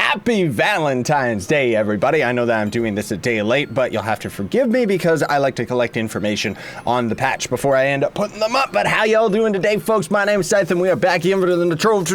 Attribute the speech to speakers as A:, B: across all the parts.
A: Happy Valentine's Day, everybody. I know that I'm doing this a day late, but you'll have to forgive me because I like to collect information on the patch before I end up putting them up. But how y'all doing today, folks? My name is Seth, and we are back here in the Trove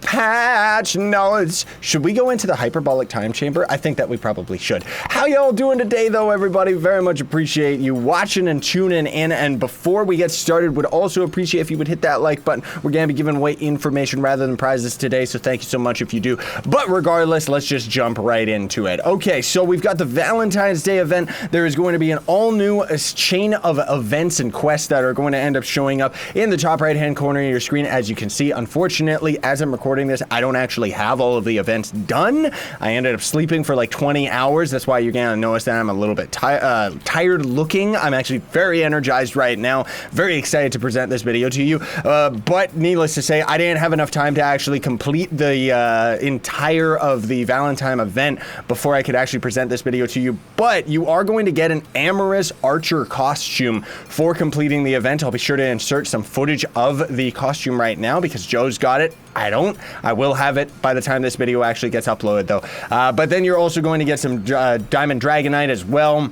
A: Patch notes. Should we go into the hyperbolic time chamber? I think that we probably should. How y'all doing today, though, everybody? Very much appreciate you watching and tuning in. And before we get started, would also appreciate if you would hit that like button. We're going to be giving away information rather than prizes today, so thank you so much if you do. But regardless, let's just jump right into it. Okay, so we've got the Valentine's Day event. There is going to be an all-new chain of events and quests that are going to end up showing up in the top right-hand corner of your screen. As you can see, unfortunately, as I'm recording this, I don't actually have all of the events done. I ended up sleeping for like 20 hours. That's why you're going to notice that I'm a little bit tired looking. I'm actually very energized right now. Very excited to present this video to you. But needless to say, I didn't have enough time to actually complete the entire of the Valentine event before I could actually present this video to you. But you are going to get an Amorous archer costume for completing the event. I'll be sure to insert some footage of the costume right now because Joe's got it. I don't. I will have it by the time this video actually gets uploaded, though. But then you're also going to get some Diamond Dragonite as well.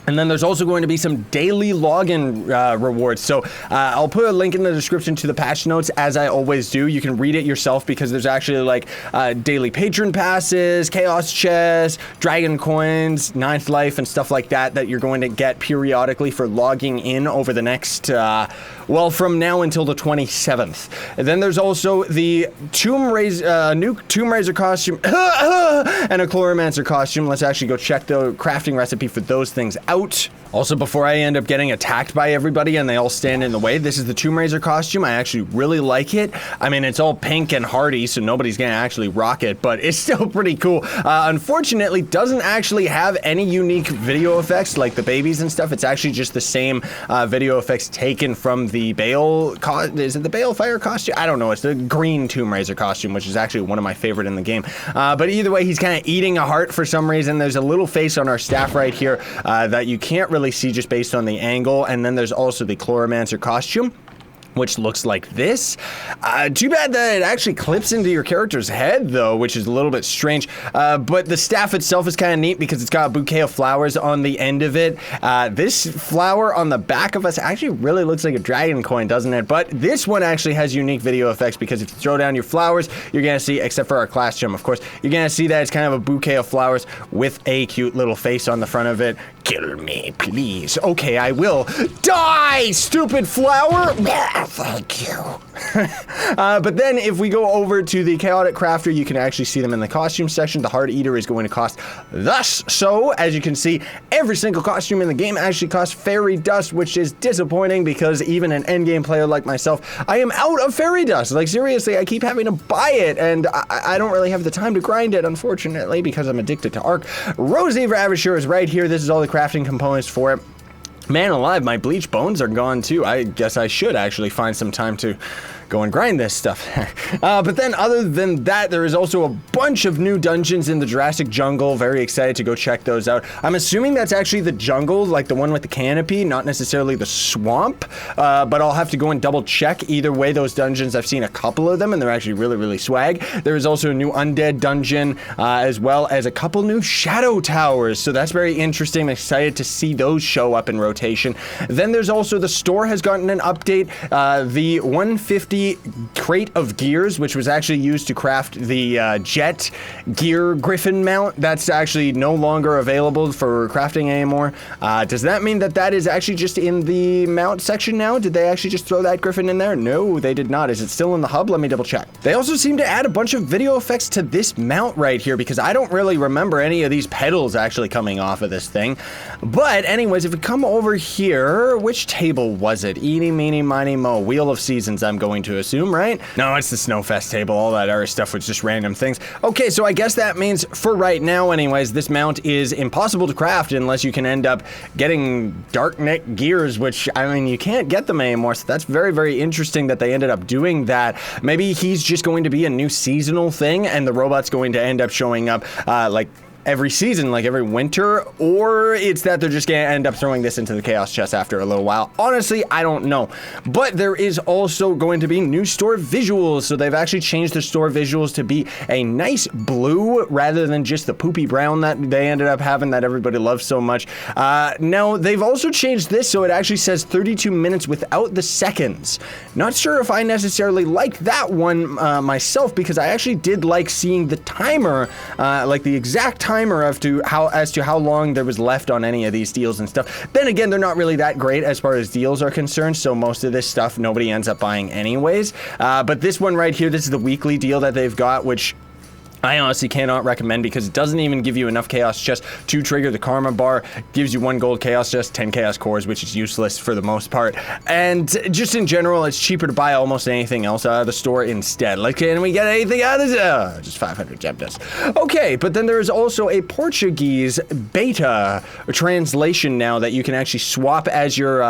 A: And then there's also going to be some daily login rewards. So I'll put a link in the description to the patch notes, as I always do. You can read it yourself because there's actually like daily patron passes, chaos chests, dragon coins, 9th life, and stuff like that that you're going to get periodically for logging in over the next, well, from now until the 27th. And then there's also the new Tomb Raiser costume and a Chloromancer costume. Let's actually go check the crafting recipe for those things out. Also, before I end up getting attacked by everybody and they all stand in the way, this is the Tomb Raiser costume. I actually really like it. I mean, it's all pink and hardy, so nobody's gonna actually rock it, but it's still pretty cool. Unfortunately, doesn't actually have any unique video effects like the babies and stuff. It's actually just the same video effects taken from the is it the Balefire costume? I don't know. It's the green Tomb Raiser costume, which is actually one of my favorite in the game. But either way, he's kind of eating a heart for some reason. There's a little face on our staff right here that you can't really see just based on the angle. And then there's also the Chloromancer costume, which looks like this. Too bad that it actually clips into your character's head, though, which is a little bit strange. But the staff itself is kind of neat because it's got a bouquet of flowers on the end of it. This flower on the back of us actually really looks like a dragon coin, doesn't it? But this one actually has unique video effects because if you throw down your flowers, you're gonna see, except for our class gem, of course, you're gonna see that it's kind of a bouquet of flowers with a cute little face on the front of it. Kill me, please. Okay, I will. Die, stupid flower! Thank you. But then if we go over to the Chaotic Crafter, you can actually see them in the costume section. The Heart Eater is going to cost thus. So, as you can see, every single costume in the game actually costs fairy dust, which is disappointing because even an endgame player like myself, I am out of fairy dust. Like, seriously, I keep having to buy it, and I don't really have the time to grind it, unfortunately, because I'm addicted to Arc. Rosie Ravisher is right here. This is all the crafting components for it. Man alive, my bleach bones are gone too. I guess I should actually find some time to go and grind this stuff. But then other than that, there is also a bunch of new dungeons in the Jurassic Jungle. Very excited to go check those out. I'm assuming that's actually the jungle, like the one with the canopy, not necessarily the swamp. But I'll have to go and double check. Either way, those dungeons, I've seen a couple of them and they're actually really, really swag. There is also a new undead dungeon, as well as a couple new shadow towers. So that's very interesting. I'm excited to see those show up in rotation. Then there's also the store has gotten an update. The 150 crate of gears, which was actually used to craft the jet gear griffin mount, that's actually no longer available for crafting anymore. Does that mean that that is actually just in the mount section now? Did they actually just throw that griffin in there? No, they did not. Is it still in the hub? Let me double check. They also seem to add a bunch of video effects to this mount right here because I don't really remember any of these pedals actually coming off of this thing. But anyways, if we come over here, which table was it? Eeny, meeny, miny, mo. Wheel of Seasons, I'm going to assume, right? No, it's the Snowfest table. All that other stuff was just random things. Okay, so I guess that means for right now anyways, this mount is impossible to craft unless you can end up getting dark neck gears, which, I mean, you can't get them anymore, so that's very, very interesting that they ended up doing that. Maybe he's just going to be a new seasonal thing and the robot's going to end up showing up, like, every season, like every winter, or it's that they're just gonna end up throwing this into the chaos chest after a little while. Honestly, I don't know. But there is also going to be new store visuals. So they've actually changed the store visuals to be a nice blue rather than just the poopy brown that they ended up having that everybody loves so much. Now, they've also changed this so it actually says 32 minutes without the seconds. Not sure if I necessarily like that one myself, because I actually did like seeing the timer, like the exact timer as to how long there was left on any of these deals and stuff. Then again, they're not really that great as far as deals are concerned, so most of this stuff nobody ends up buying anyways. But this one right here, this is the weekly deal that they've got, which I honestly cannot recommend because it doesn't even give you enough chaos chests to trigger the karma bar. Gives you 1 gold chaos chest, 10 chaos cores, which is useless for the most part. And just in general, it's cheaper to buy almost anything else out of the store instead. Like, can we get anything out of this? Just 500 gem dust. Okay, but then there's also a Portuguese beta translation now that you can actually swap as your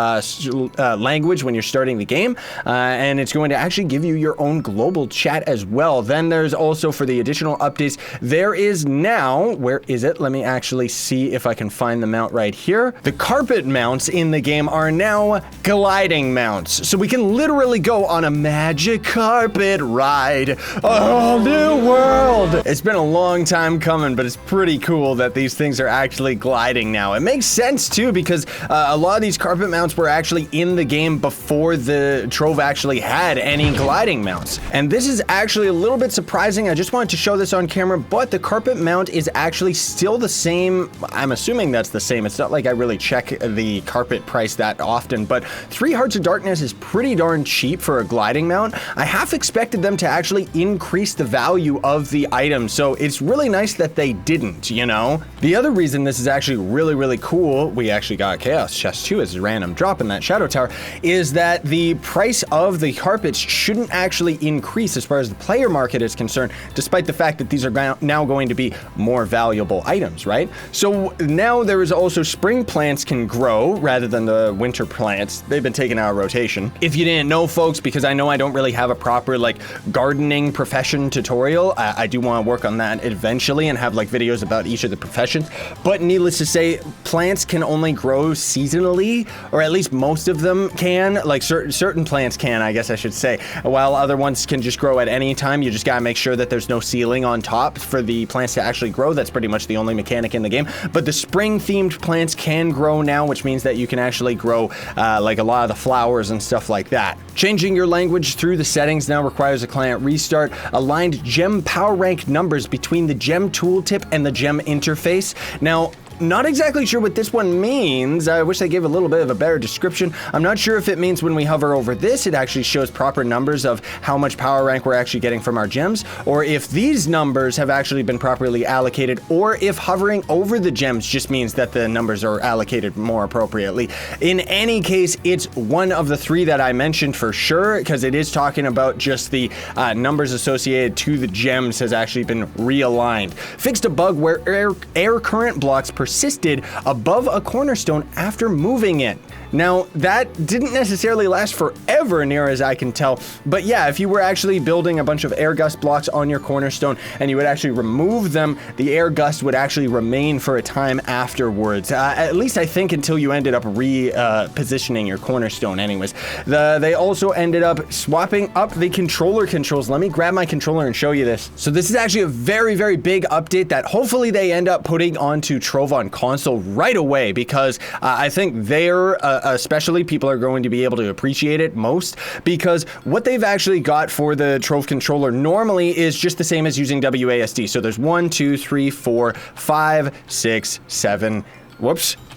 A: language when you're starting the game. And it's going to actually give you your own global chat as well. Then there's also, for the additional updates, there is now, where is it? Let me actually see if I can find the mount right here. The carpet mounts in the game are now gliding mounts. So we can literally go on a magic carpet ride, a whole new world. It's been a long time coming, but it's pretty cool that these things are actually gliding now. It makes sense too, because a lot of these carpet mounts were actually in the game before the Trove actually had any gliding mounts. And this is actually a little bit surprising. I just wanted to show this on camera, but the carpet mount is actually still the same. I'm assuming that's the same. It's not like I really check the carpet price that often, but 3 Hearts of Darkness is pretty darn cheap for a gliding mount. I half expected them to actually increase the value of the item, so it's really nice that they didn't, you know? The other reason this is actually really, really cool, we actually got Chaos Chest too as a random drop in that Shadow Tower, is that the price of the carpets shouldn't actually increase as far as the player market is concerned, despite the fact that these are now going to be more valuable items, right? So now there is also spring plants can grow rather than the winter plants. They've been taken out of rotation. If you didn't know, folks, because I know I don't really have a proper like gardening profession tutorial, I do want to work on that eventually and have like videos about each of the professions. But needless to say, plants can only grow seasonally, or at least most of them can. Like certain plants can, I guess I should say, while other ones can just grow at any time. You just gotta make sure that there's no ceiling on top for the plants to actually grow. That's pretty much the only mechanic in the game. But the spring themed plants can grow now, which means that you can actually grow like a lot of the flowers and stuff like that. Changing your language through the settings now requires a client restart. Aligned gem power rank numbers between the gem tooltip and the gem interface. Now, not exactly sure what this one means. I wish they gave a little bit of a better description. I'm not sure if it means when we hover over this, it actually shows proper numbers of how much power rank we're actually getting from our gems, or if these numbers have actually been properly allocated, or if hovering over the gems just means that the numbers are allocated more appropriately. In any case, it's one of the 3 that I mentioned for sure, because it is talking about just the numbers associated to the gems has actually been realigned. Fixed a bug where air current blocks persisted above a cornerstone after moving it. Now, that didn't necessarily last forever, near as I can tell, but yeah, if you were actually building a bunch of air gust blocks on your cornerstone and you would actually remove them, the air gust would actually remain for a time afterwards. At least I think until you ended up repositioning your cornerstone anyways. They also ended up swapping up the controller controls. Let me grab my controller and show you this. So this is actually a very, very big update that hopefully they end up putting onto Trove on console right away, because I think they're especially people are going to be able to appreciate it most, because what they've actually got for the Trove controller normally is just the same as using WASD. So there's 1, 2, 3, 4, 5, 6, 7,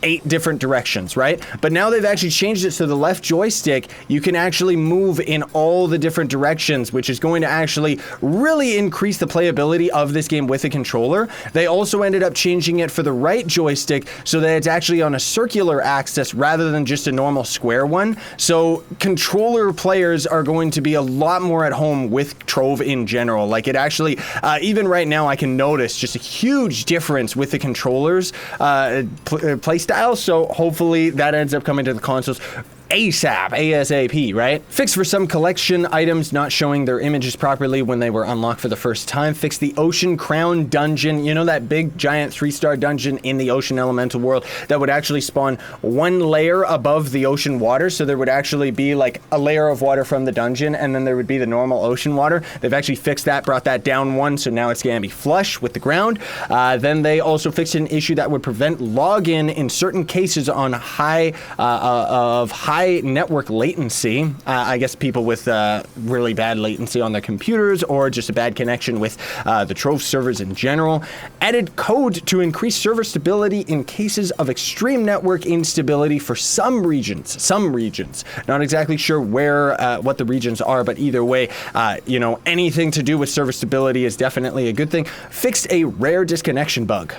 A: 8 different directions, right? But now they've actually changed it so the left joystick, you can actually move in all the different directions, which is going to actually really increase the playability of this game with a controller. They also ended up changing it for the right joystick so that it's actually on a circular axis rather than just a normal square one. So controller players are going to be a lot more at home with Trove in general. Like it actually, even right now, I can notice just a huge difference with the controllers play style, so hopefully that ends up coming to the consoles ASAP, ASAP, right? Fix for some collection items not showing their images properly when they were unlocked for the first time. Fix the Ocean Crown dungeon. You know that big giant 3-star dungeon in the Ocean Elemental world that would actually spawn one layer above the ocean water, so there would actually be like a layer of water from the dungeon and then there would be the normal ocean water. They've actually fixed that, brought that down one, so now it's gonna be flush with the ground. Then they also fixed an issue that would prevent login in certain cases on high network latency. I guess people with really bad latency on their computers or just a bad connection with the Trove servers in general. Added code to increase server stability in cases of extreme network instability for some regions. Some regions. Not exactly sure where, what the regions are, but either way, you know, anything to do with server stability is definitely a good thing. Fixed a rare disconnection bug.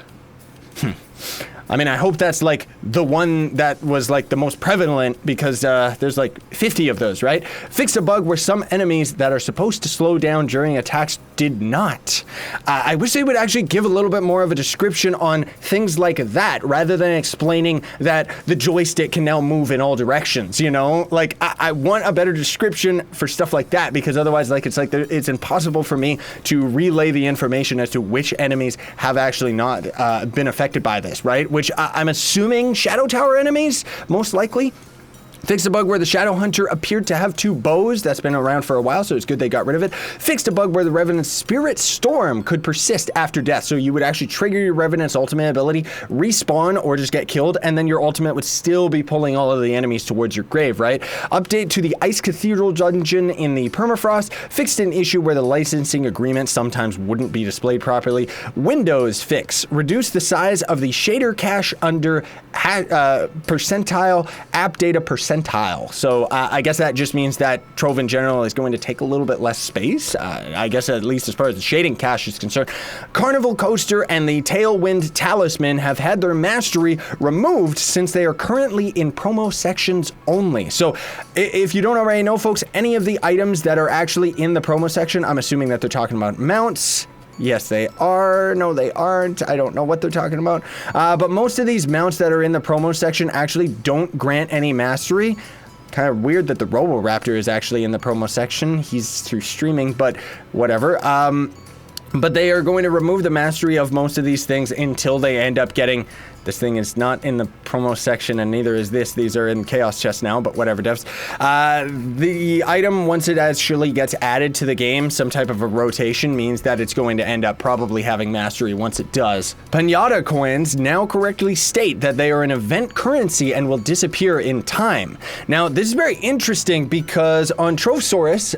A: I mean, I hope that's like the one that was like the most prevalent because there's like 50 of those, right? Fixed a bug where some enemies that are supposed to slow down during attacks did not. I wish they would actually give a little bit more of a description on things like that rather than explaining that the joystick can now move in all directions, you know? Like, I want a better description for stuff like that because otherwise, like, it's impossible for me to relay the information as to which enemies have actually not been affected by this, right? Which I'm assuming Shadow Tower enemies, most likely. Fixed a bug where the Shadow Hunter appeared to have 2 bows. That's been around for a while, so it's good they got rid of it. Fixed a bug where the Revenant's Spirit Storm could persist after death. So you would actually trigger your Revenant's ultimate ability, respawn, or just get killed, and then your ultimate would still be pulling all of the enemies towards your grave, right? Update to the Ice Cathedral dungeon in the Permafrost. Fixed an issue where the licensing agreement sometimes wouldn't be displayed properly. Windows fix. Reduce the size of the shader cache under percentile app data percentile. So I guess that just means that Trove in general is going to take a little bit less space. I guess at least as far as the shading cache is concerned. Carnival Coaster and the Tailwind Talisman have had their mastery removed since they are currently in promo sections only. So if you don't already know, folks, any of the items that are actually in the promo section, I'm assuming that they're talking about mounts. Yes, they are. No, they aren't. I don't know what they're talking about. But most of these mounts that are in the promo section actually don't grant any mastery. Kind of weird that the Roboraptor is actually in the promo section. He's through streaming, but whatever. But they are going to remove the mastery of most of these things until they end up getting... This thing is not in the promo section, and neither is this. These are in Chaos Chest now, but whatever, devs. The item, once it actually gets added to the game, some type of a rotation means that it's going to end up probably having mastery once it does. Pinata Coins now correctly state that they are an event currency and will disappear in time. Now, this is very interesting because on Trovesaurus,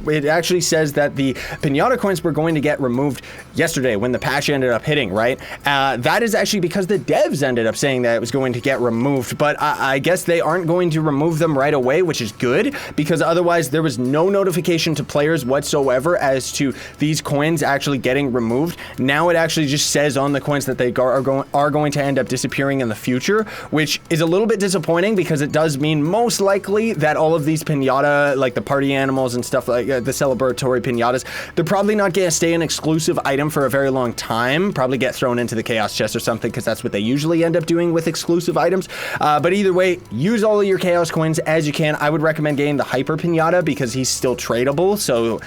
A: it actually says that the Pinata Coins were going to get removed yesterday when the patch ended up hitting, right? That is actually because the devs ended up saying that it was going to get removed, but I guess they aren't going to remove them right away, which is good, because otherwise there was no notification to players whatsoever as to these coins actually getting removed. Now it actually just says on the coins that they are going to end up disappearing in the future, which is a little bit disappointing because it does mean most likely that all of these pinata, like the party animals and stuff like the celebratory pinatas, they're probably not going to stay an exclusive item for a very long time, probably get thrown into the Chaos Chest or something, because that's what they usually end up doing with exclusive items. But either way, use all of your Chaos Coins as you can. I would recommend getting the Hyper Pinata because he's still tradable, so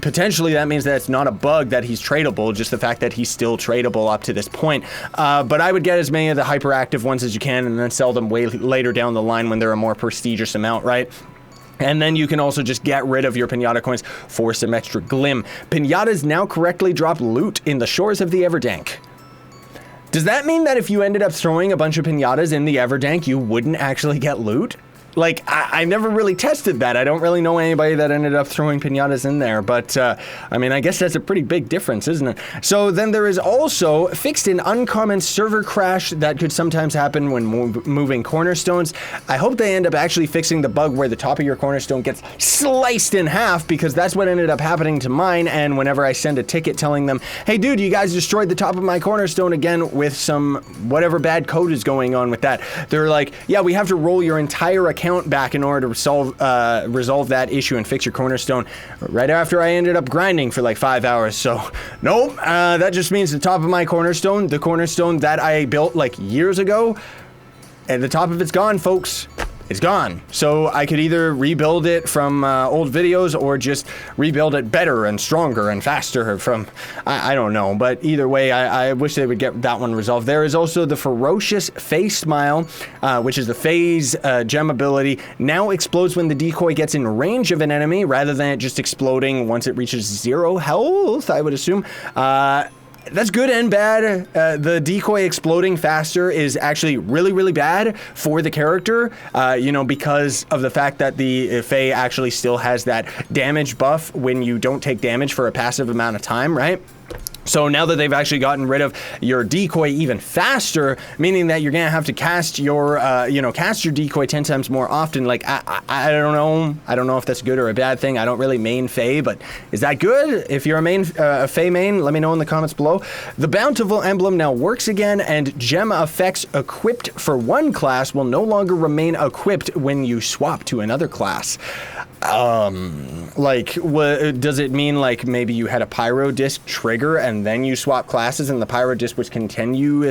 A: potentially that means that it's not a bug that he's tradable, just the fact that he's still tradable up to this point. But I would get as many of the hyperactive ones as you can and then sell them way later down the line when they're a more prestigious amount, right? And then you can also just get rid of your Pinata Coins for some extra glim. Pinatas now correctly drop loot in the shores of the Everdank. Does that mean that if you ended up throwing a bunch of pinatas in the Everdank, you wouldn't actually get loot? Like, I never really tested that. I don't really know anybody that ended up throwing pinatas in there, but I mean, I guess that's a pretty big difference, isn't it? So then there is also fixed an uncommon server crash that could sometimes happen when moving cornerstones. I hope they end up actually fixing the bug where the top of your cornerstone gets sliced in half, because that's what ended up happening to mine. And whenever I send a ticket telling them, hey dude, you guys destroyed the top of my cornerstone again with some whatever bad code is going on with that, they're like, yeah, we have to roll your entire account back in order to resolve that issue and fix your cornerstone. Right after I ended up grinding for like 5 hours. So nope, that just means the top of my cornerstone, the cornerstone that I built like years ago, and the top of it's gone, folks. is gone. So I could either rebuild it from old videos or just rebuild it better and stronger and faster from, I don't know. But either way, I wish they would get that one resolved. There is also the Ferocious Phase Smile, which is the phase gem ability. Now explodes when the decoy gets in range of an enemy rather than it just exploding once it reaches 0 health, I would assume. That's good and bad. The decoy exploding faster is actually really, really bad for the character, you know, because of the fact that the Fae actually still has that damage buff when you don't take damage for a passive amount of time, right? So now that they've actually gotten rid of your decoy even faster, meaning that you're gonna have to cast your, cast your decoy 10 times more often. Like, I don't know. I don't know if that's good or a bad thing. I don't really main Fae, but is that good? If you're a Fae main, let me know in the comments below. The Bountiful Emblem now works again, and gem effects equipped for one class will no longer remain equipped when you swap to another class. Like, does it mean like maybe you had a pyro disc trigger and then you swap classes and the pyro disc would continue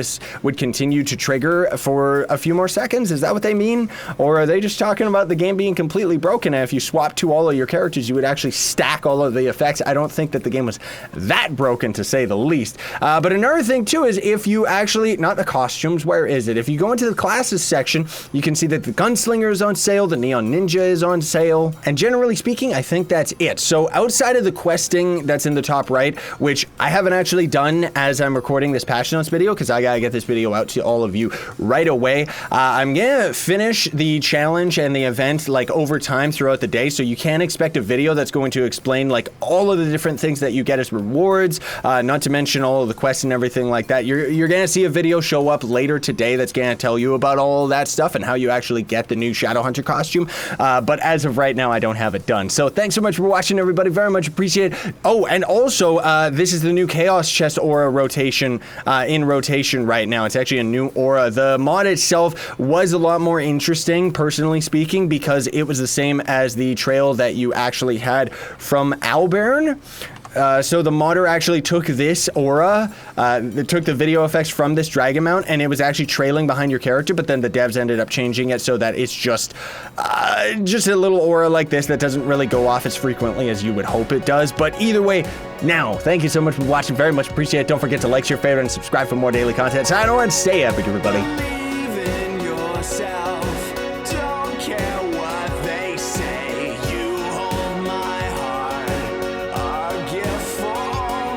A: to trigger for a few more seconds? Is that what they mean? Or are they just talking about the game being completely broken, and if you swap to all of your characters, you would actually stack all of the effects? I don't think that the game was that broken, to say the least. But another thing too is if you actually, not the costumes, where is it? If you go into the classes section, you can see that the Gunslinger is on sale, the Neon Ninja is on sale, and generally speaking, I think that's it. So outside of the questing that's in the top right, which I haven't actually done as I'm recording this patch notes video, because I gotta get this video out to all of you right away. I'm gonna finish the challenge and the event like over time throughout the day, so you can expect a video that's going to explain like all of the different things that you get as rewards, not to mention all of the quests and everything like that. You're gonna see a video show up later today that's gonna tell you about all of that stuff and how you actually get the new Shadowhunter costume. But as of right now, I don't have it done. So thanks so much for watching, everybody. Very much appreciate it. Oh, and also, this is the new Chaos Chest aura rotation, in rotation right now. It's actually a new aura. The mod itself was a lot more interesting, personally speaking, because it was the same as the trail that you actually had from Albarn. So the modder actually took this aura, it took the video effects from this dragon mount, and it was actually trailing behind your character, but then the devs ended up changing it so that it's just a little aura like this that doesn't really go off as frequently as you would hope it does. But either way, now, thank you so much for watching. Very much appreciate it. Don't forget to like, share, favorite, and subscribe for more daily content. Sign on, stay epic, everybody.